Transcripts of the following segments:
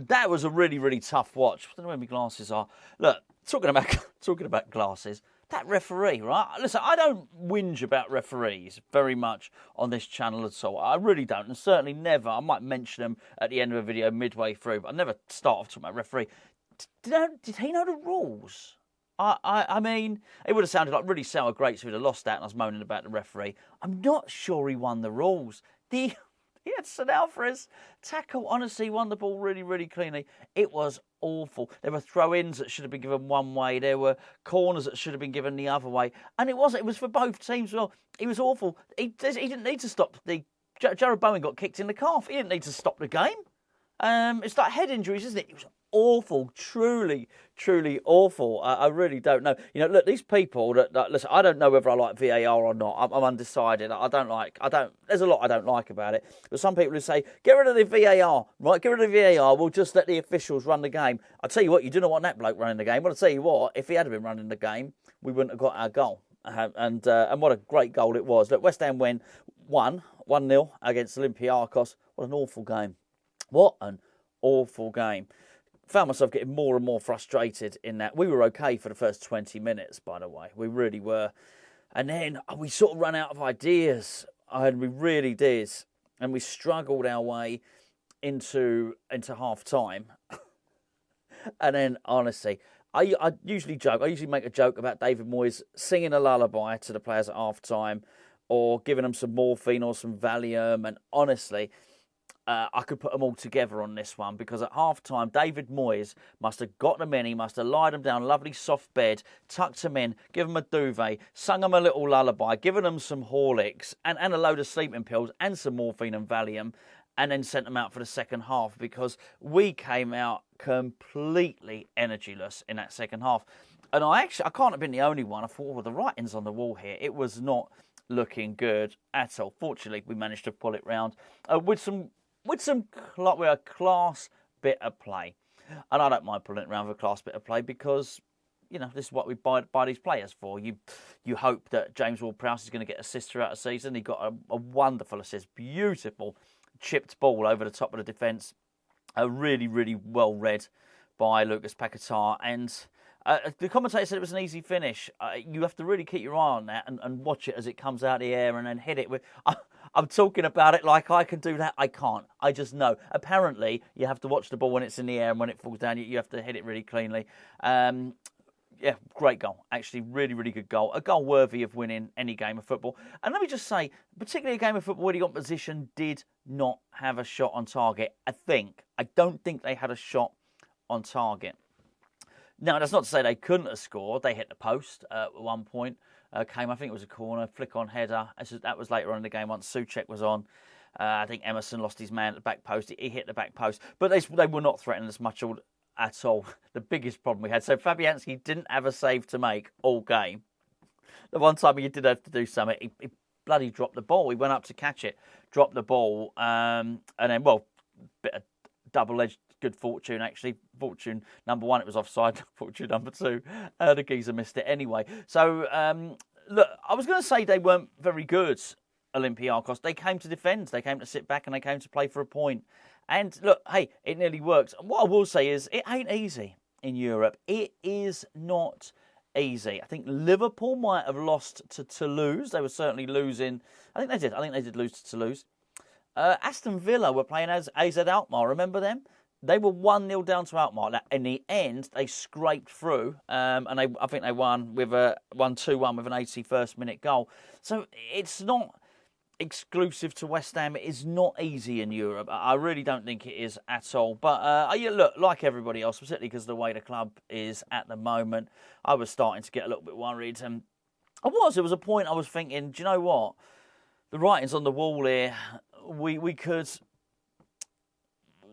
That was a really, really tough watch. I don't know where my glasses are. Look, talking about glasses, that referee, right? Listen, I don't whinge about referees very much on this channel at all. I really don't, and certainly never. I might mention them at the end of a video midway through, but I never start off talking about referee. Did he know the rules? I mean, it would have sounded like really sour grapes if he'd have lost that and I was moaning about the referee. I'm not sure he won the rules. He had St Alvarez tackle, honestly, won the ball really, really cleanly. It was awful. There were throw-ins that should have been given one way. There were corners that should have been given the other way. And it was for both teams. Well, he was awful. He didn't need to stop Jared Bowen got kicked in the calf. He didn't need to stop the game. It's like head injuries, isn't it? It was awful, truly, truly awful. I really don't know. You know, look, these people that listen, I don't know whether I like VAR or not. I'm undecided. There's a lot I don't like about it. But some people who say, get rid of the VAR, right? Get rid of the VAR. We'll just let the officials run the game. I'll tell you what, you do not want that bloke running the game. But I'll tell you what, if he had been running the game, we wouldn't have got our goal. And what a great goal it was. Look, West Ham won 1-0 against Olympiacos. What an awful game. What an awful game. Found myself getting more and more frustrated in that. We were okay for the first 20 minutes, by the way. We really were. And then we sort of ran out of ideas. And we really did. And we struggled our way into half-time. And then, honestly, I usually make a joke about David Moyes singing a lullaby to the players at half-time or giving them some morphine or some Valium. And honestly, I could put them all together on this one because at half-time, David Moyes must have got them in. He must have lied them down, lovely soft bed, tucked them in, given them a duvet, sung them a little lullaby, given them some Horlicks and a load of sleeping pills and some morphine and Valium, and then sent them out for the second half because we came out completely energyless in that second half. And I can't have been the only one. I thought, well, the writing's on the wall here. It was not looking good at all. Fortunately, we managed to pull it round with a class bit of play. And I don't mind pulling it around with a class bit of play because, you know, this is what we buy these players for. You hope that James Ward Prowse is going to get assist throughout the season. He got a wonderful assist, beautiful chipped ball over the top of the defence. Really, really well read by Lucas Paqueta. And the commentator said it was an easy finish. You have to really keep your eye on that and watch it as it comes out of the air and then hit it with... I'm talking about it like I can do that. I can't. I just know. Apparently, you have to watch the ball when it's in the air and when it falls down, you have to hit it really cleanly. Yeah, great goal. Actually, really, really good goal. A goal worthy of winning any game of football. And let me just say, particularly a game of football where the opposition did not have a shot on target. I don't think they had a shot on target. Now, that's not to say they couldn't have scored. They hit the post at one point. I think it was a corner, flick-on header. That was later on in the game once Souček was on. I think Emerson lost his man at the back post. He hit the back post. But they were not threatening us much at all. The biggest problem we had. So Fabianski didn't have a save to make all game. The one time he did have to do something, he bloody dropped the ball. He went up to catch it, dropped the ball, and then, bit of double-edged good fortune, actually. Fortune number one, it was offside. Fortune number two, the geezer missed it anyway. So, look, I was going to say they weren't very good, Olympiacos. They came to defend. They came to sit back and they came to play for a point. And look, hey, it nearly worked. And what I will say is it ain't easy in Europe. It is not easy. I think Liverpool might have lost to Toulouse. They were certainly losing. I think they did lose to Toulouse. Aston Villa were playing as AZ Alkmaar. Remember them? They were 1-0 down to Alkmaar. In the end, they scraped through, and I think they won 2-1 with an 81st minute goal. So it's not exclusive to West Ham. It is not easy in Europe. I really don't think it is at all. But look, like everybody else, particularly because of the way the club is at the moment, I was starting to get a little bit worried. And there was a point I was thinking, do you know what? The writing's on the wall here. We could...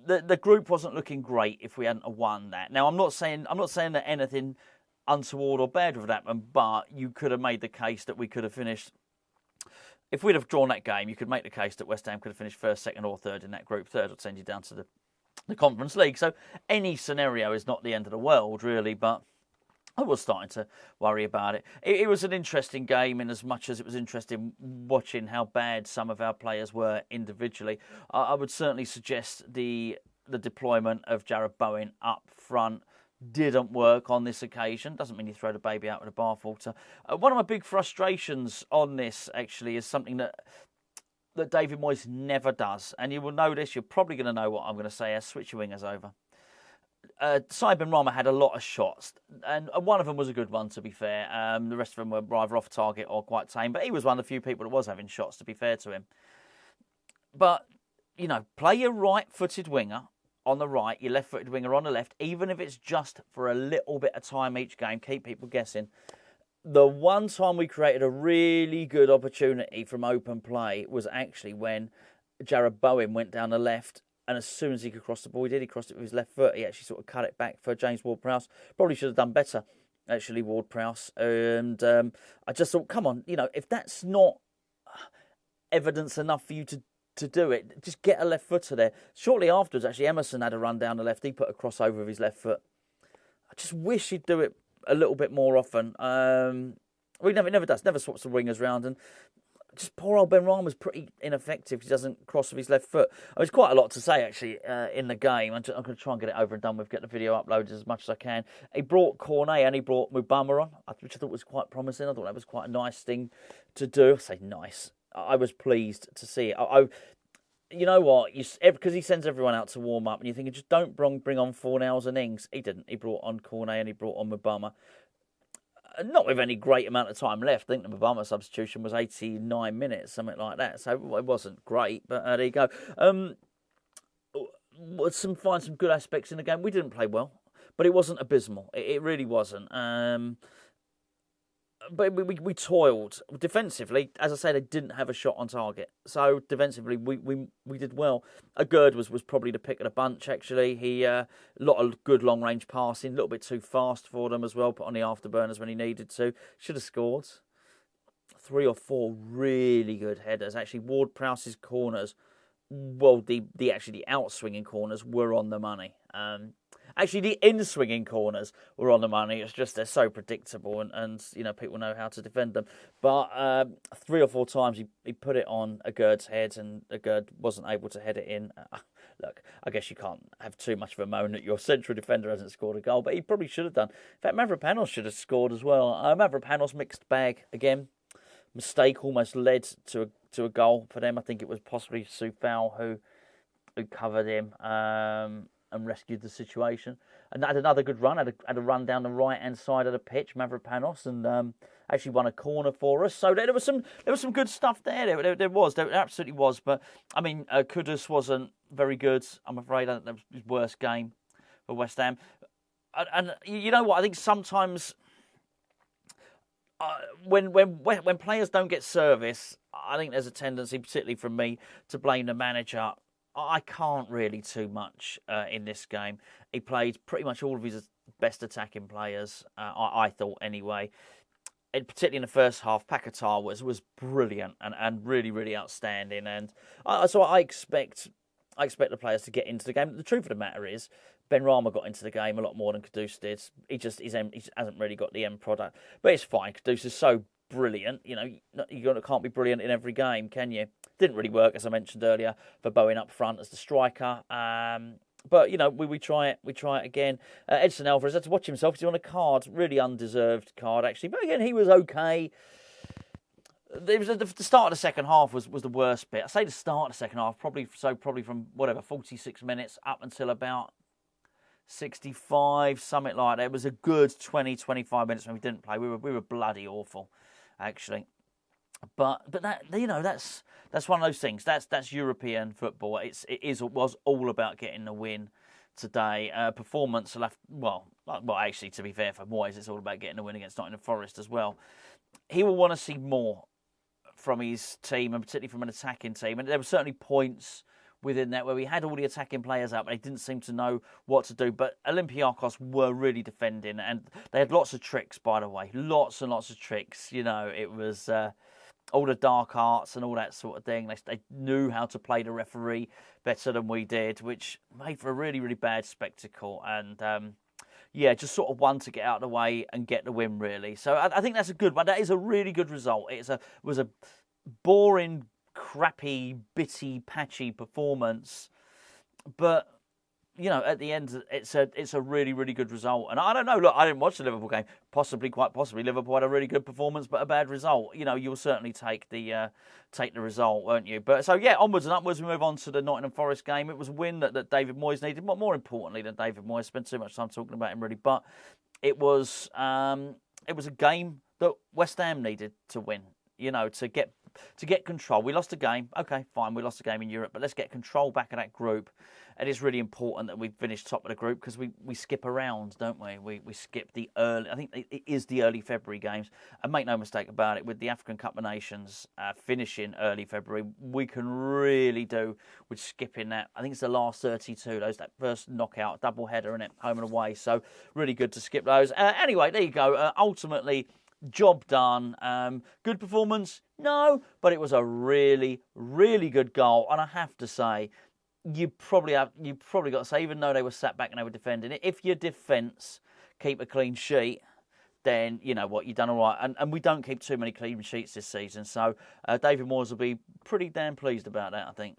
The group wasn't looking great if we hadn't won that. Now, I'm not saying that anything untoward or bad would happen, but you could have made the case that we could have finished. If we'd have drawn that game, you could make the case that West Ham could have finished first, second, or third in that group. Third would send you down to the Conference League. So any scenario is not the end of the world, really, but I was starting to worry about it. It was an interesting game in as much as it was interesting watching how bad some of our players were individually. I would certainly suggest the the deployment of Jared Bowen up front didn't work on this occasion. Doesn't mean you throw the baby out with the bathwater. One of my big frustrations on this, actually, is something that David Moyes never does. And you will know this, you're probably going to know what I'm going to say. Switch your wingers over. Sigh had a lot of shots, and one of them was a good one, to be fair. The rest of them were either off target or quite tame, but he was one of the few people that was having shots, to be fair to him. But, you know, play your right-footed winger on the right, your left-footed winger on the left, even if it's just for a little bit of time each game, keep people guessing. The one time we created a really good opportunity from open play was actually when Jared Bowen went down the left, and as soon as he could cross the ball, he did. He crossed it with his left foot. He actually sort of cut it back for James Ward Prowse. Probably should have done better, actually, Ward Prowse. And I just thought, come on, you know, if that's not evidence enough for you to do it, just get a left footer there. Shortly afterwards, actually, Emerson had a run down the left. He put a crossover with his left foot. I just wish he'd do it a little bit more often. He never does. Never swaps the wingers round. And just poor old Ben Rama's pretty ineffective. He doesn't cross with his left foot. There's quite a lot to say, actually, in the game. I'm going to try and get it over and done with, get the video uploaded as much as I can. He brought Cornet and he brought Mubama on, which I thought was quite promising. I thought that was quite a nice thing to do. I say nice. I was pleased to see it. You know what? Because he sends everyone out to warm up, and you're thinking, just don't bring on Fornals and Ings. He didn't. He brought on Cornet and he brought on Mubama. Not with any great amount of time left. I think the Mubama substitution was 89 minutes, something like that. So it wasn't great, but there you go. Find some good aspects in the game. We didn't play well, but it wasn't abysmal. It really wasn't. But we toiled defensively. As I say, they didn't have a shot on target. So defensively, we did well. Gerd was probably the pick of the bunch, actually. He a lot of good long-range passing, a little bit too fast for them as well, put on the afterburners when he needed to. Should have scored. 3 or 4 really good headers. Actually, Ward Prowse's corners, well, the out-swinging corners were on the money. Actually, the in-swinging corners were on the money. It's just they're so predictable, and you know, people know how to defend them. But 3 or 4 times he put it on Gerd's head, and Gerd wasn't able to head it in. Look, I guess you can't have too much of a moan that your central defender hasn't scored a goal, but he probably should have done. In fact, Mavropanos should have scored as well. Mavropanos mixed bag again. Mistake almost led to a goal for them. I think it was possibly Soufal who covered him. And rescued the situation, and had another good run. Had a run down the right hand side of the pitch, Mavropanos, and actually won a corner for us. So there was some good stuff there. There absolutely was. But I mean, Kudus wasn't very good. I'm afraid that was his worst game for West Ham. And you know what? I think sometimes when players don't get service, I think there's a tendency, particularly from me, to blame the manager. I can't really too much in this game. He played pretty much all of his best attacking players, I thought anyway. And particularly in the first half, Paqueta was brilliant and really, really outstanding. And so I expect the players to get into the game. The truth of the matter is, Ben Rama got into the game a lot more than Kudus did. He hasn't really got the end product. But it's fine. Kudus is so brilliant. You know, you can't be brilliant in every game, can you? Didn't really work, as I mentioned earlier, for Bowen up front as the striker. But, you know, we try it again. Edson Alvarez had to watch himself because he on a card, really undeserved card, actually. But again, he was okay. The start of the second half was the worst bit. I say the start of the second half, probably from, 46 minutes up until about 65, something like that. It was a good 20, 25 minutes when we didn't play. We were bloody awful, actually. But that, you know, that's one of those things. That's European football. It was all about getting the win today. Performance left. Well, actually, to be fair for Moyes, it's all about getting the win against Nottingham Forest as well. He will want to see more from his team, and particularly from an attacking team. And there were certainly points within that where we had all the attacking players out, but they didn't seem to know what to do. But Olympiacos were really defending, and they had lots of tricks, by the way. Lots and lots of tricks. You know, it was all the dark arts and all that sort of thing. They knew how to play the referee better than we did, which made for a really, really bad spectacle. And just sort of one to get out of the way and get the win, really. So I think that's a good one. That is a really good result. It was a boring, crappy, bitty, patchy performance. But at the end, it's a really, really good result. And I don't know, look, I didn't watch the Liverpool game. Quite possibly, Liverpool had a really good performance, but a bad result. You'll certainly take the result, won't you? But so, yeah, onwards and upwards, we move on to the Nottingham Forest game. It was a win that David Moyes needed, but more importantly than David Moyes, spent too much time talking about him, really. But it was a game that West Ham needed to win, to get control. We lost a game. Okay, fine, we lost a game in Europe, but let's get control back of that group. And it's really important that we finish top of the group because we skip around, don't we? We skip the early, I think it is the early February games. And make no mistake about it, with the African Cup of Nations finishing early February, we can really do with skipping that. I think it's the last 32, that first knockout, double header, isn't it? Home and away. So really good to skip those. Anyway, there you go. Ultimately, job done. Good performance? No, but it was a really, really good goal. And I have to say, you probably got to say, even though they were sat back and they were defending it, if your defence keep a clean sheet, then you know what, you've done all right. And we don't keep too many clean sheets this season. So David Moyes will be pretty damn pleased about that, I think.